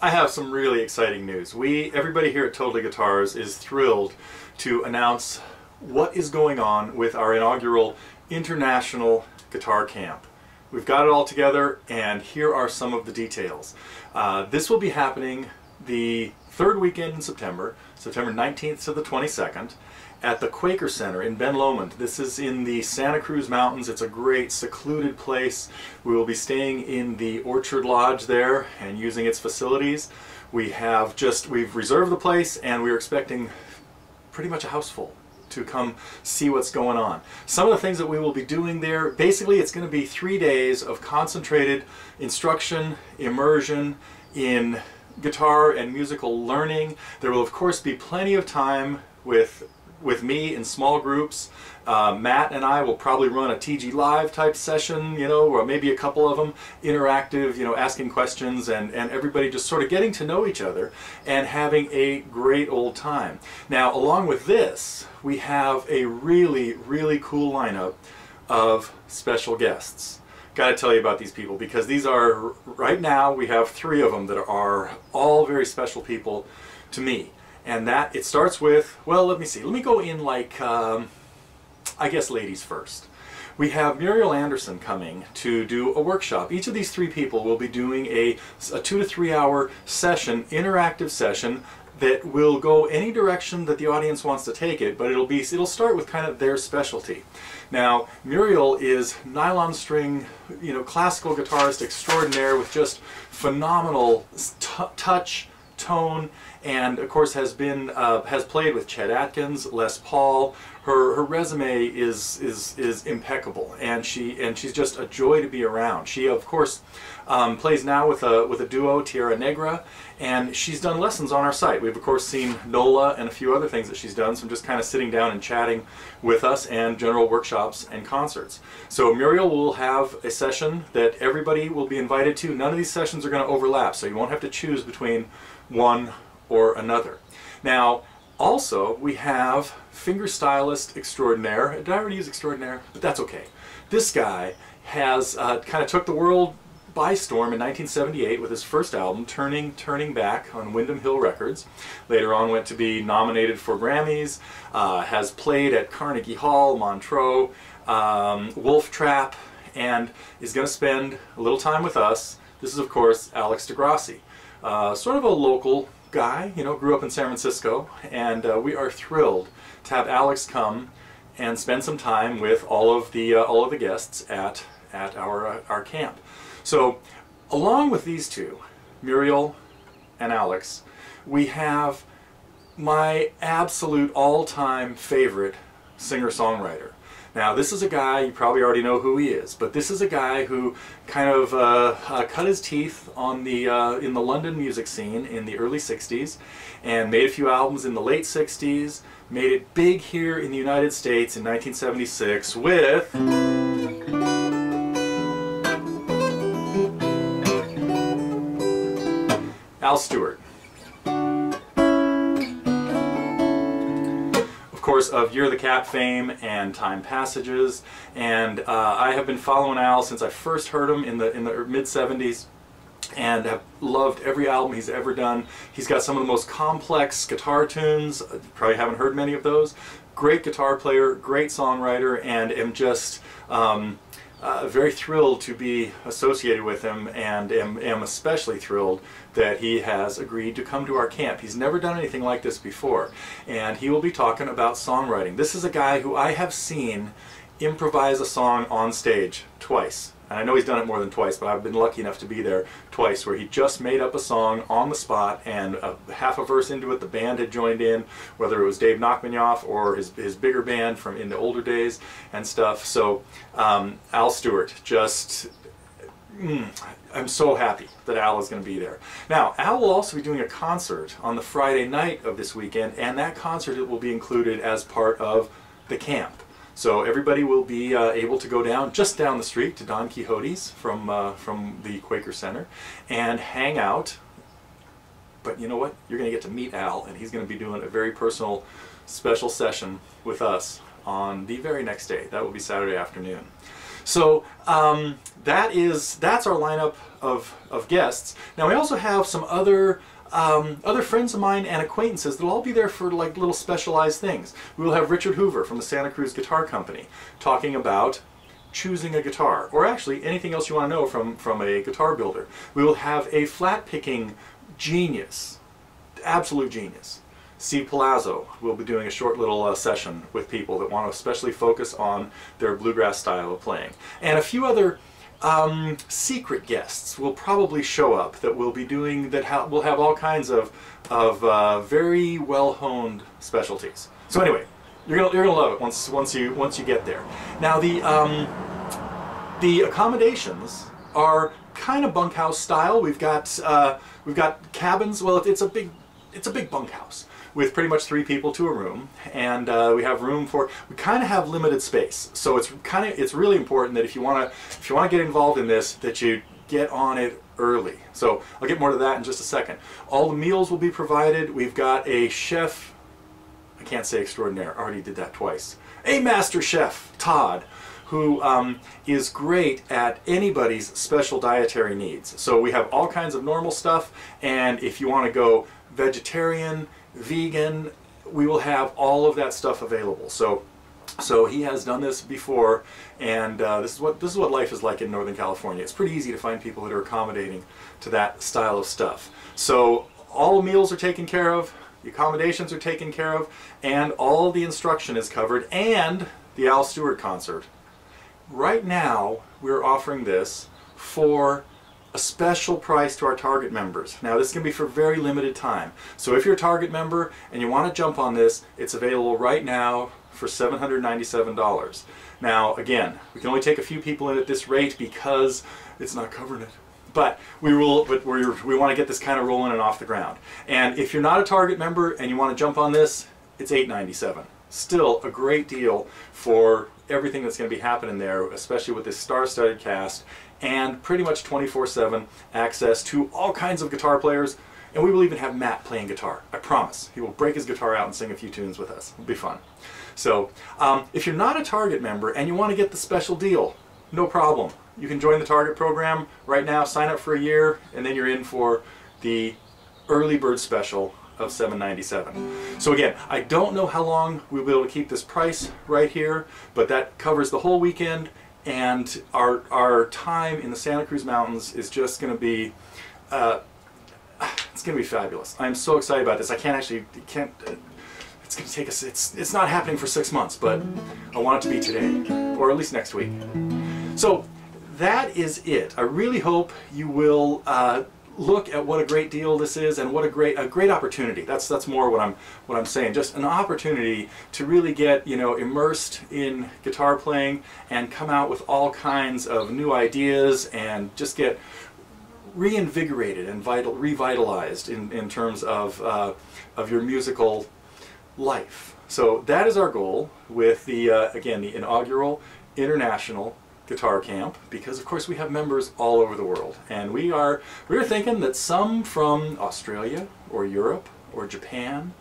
I have some really exciting news. Everybody here at Totally Guitars is thrilled to announce what is going on with our inaugural International Guitar Camp. We've got it all together, and here are some of the details. This will be happening the third weekend in September, September 19th to the 22nd, at the Quaker Center in Ben Lomond. This is in the Santa Cruz Mountains. It's a great secluded place. We will be staying in the Orchard Lodge there and using its facilities. We've reserved the place, and we're expecting pretty much a house full to come see what's going on. Some of the things that we will be doing there, basically it's going to be 3 days of concentrated instruction, immersion in guitar and musical learning. There will of course be plenty of time with me in small groups. Matt and I will probably run a TG Live type session, or maybe a couple of them, interactive, asking questions and everybody just sort of getting to know each other and having a great old time. Now, along with this, we have a really, really cool lineup of special guests. Got to tell you about these people because these are, right now, we have 3 of them that are all very special people to me. And that, it starts with, well, let me see. Let me go in like, I guess ladies first. We have Muriel Anderson coming to do a workshop. Each of these 3 people will be doing a 2 to 3 hour session, interactive session, that will go any direction that the audience wants to take it, but it'll start with kind of their specialty. Now, Muriel is nylon string, classical guitarist extraordinaire with just phenomenal touch, tone, and of course has played with Chet Atkins, Les Paul. Her resume is impeccable, and she's just a joy to be around. She of course plays now with a duo, Tierra Negra, and she's done lessons on our site. We've of course seen NOLA and a few other things that she's done, so just kind of sitting down and chatting with us, and general workshops and concerts. So Muriel will have a session that everybody will be invited to. None of these sessions are going to overlap, so you won't have to choose between one or another. Now, also, we have fingerstylist extraordinaire. Did I already use extraordinaire? But that's okay. This guy has kind of took the world by storm in 1978 with his first album, Turning Back, on Windham Hill Records. Later on went to be nominated for Grammys, has played at Carnegie Hall, Montreux, Wolf Trap, and is going to spend a little time with us. This is, of course, Alex de Grassi. Sort of a local guy, grew up in San Francisco, and we are thrilled to have Alex come and spend some time with all of the guests at our camp. So, along with these 2, Muriel and Alex, we have my absolute all-time favorite singer-songwriter. Now, this is a guy, you probably already know who he is, but this is a guy who kind of cut his teeth on in the London music scene in the early 60s and made a few albums in the late 60s, made it big here in the United States in 1976 with Al Stewart. Of course, of You're the Cat fame and Time Passages, and I have been following Al since I first heard him in the mid-70s, and have loved every album he's ever done. He's got some of the most complex guitar tunes. You probably haven't heard many of those. Great guitar player, great songwriter, and am just very thrilled to be associated with him, and am especially thrilled that he has agreed to come to our camp. He's never done anything like this before, and he will be talking about songwriting. This is a guy who I have seen improvise a song on stage twice. And I know he's done it more than twice, but I've been lucky enough to be there twice, where he just made up a song on the spot, and half a verse into it the band had joined in, whether it was Dave Nachmanioff or his bigger band from in the older days and stuff. So Al Stewart, just I'm so happy that Al is going to be there. Now, Al will also be doing a concert on the Friday night of this weekend, and that concert will be included as part of the camp. So everybody will be able to go just down the street to Don Quixote's from the Quaker Center and hang out. But you know what? You're going to get to meet Al, and he's going to be doing a very personal, special session with us on the very next day. That will be Saturday afternoon. So that's our lineup of guests. Now we also have some other friends of mine and acquaintances that'll all be there for like little specialized things. We will have Richard Hoover from the Santa Cruz Guitar Company talking about choosing a guitar, or actually anything else you want to know from a guitar builder. We will have a flat picking genius, absolute genius. Steve Palazzo will be doing a short little session with people that want to especially focus on their bluegrass style of playing. And a few other secret guests will probably show up that will be doing, that will have all kinds of very well-honed specialties. So anyway, you're gonna love it once you get there. Now the accommodations are kind of bunkhouse style. We've got cabins. Well, it's a big bunkhouse with pretty much 3 people to a room, and we have room for. We kind of have limited space, so it's really important that if you want to get involved in this, that you get on it early. So I'll get more to that in just a second. All the meals will be provided. We've got a chef. I can't say extraordinaire. I already did that twice. A master chef, Todd, who is great at anybody's special dietary needs. So we have all kinds of normal stuff, and if you want to go vegetarian, vegan, we will have all of that stuff available. So he has done this before, and this is what life is like in Northern California. It's pretty easy to find people that are accommodating to that style of stuff. So all the meals are taken care of, the accommodations are taken care of, and all the instruction is covered, and the Al Stewart concert. Right now, we're offering this for a special price to our Target members. Now, this is going to be for very limited time. So if you're a Target member and you want to jump on this, it's available right now for $797. Now, again, we can only take a few people in at this rate because it's not covering it. But we want to get this kind of rolling and off the ground. And if you're not a Target member and you want to jump on this, it's $897. Still a great deal for everything that's going to be happening there, especially with this star-studded cast and pretty much 24/7 access to all kinds of guitar players. And we will even have Matt playing guitar. I promise. He will break his guitar out and sing a few tunes with us. It'll be fun. So if you're not a Target member and you want to get the special deal, no problem. You can join the Target program right now, sign up for a year, and then you're in for the early bird special of $797. So again, I don't know how long we'll be able to keep this price right here, but that covers the whole weekend, and our time in the Santa Cruz Mountains is just going to be it's going to be fabulous. I'm so excited about this. It's going to take us. It's not happening for 6 months, but I want it to be today, or at least next week. So that is it. I really hope you will look at what a great deal this is, and what a great opportunity. That's more what I'm saying. Just an opportunity to really get immersed in guitar playing and come out with all kinds of new ideas, and just get reinvigorated and revitalized in terms of your musical life. So that is our goal with the again, the inaugural International Guitar Camp, because of course we have members all over the world, and we're thinking that some from Australia or Europe or Japan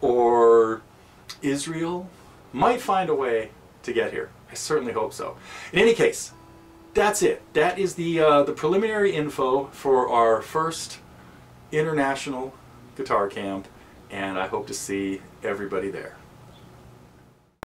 or Israel might find a way to get here. I certainly hope so. In any case, that's it. That is the preliminary info for our first International Guitar Camp, and I hope to see everybody there.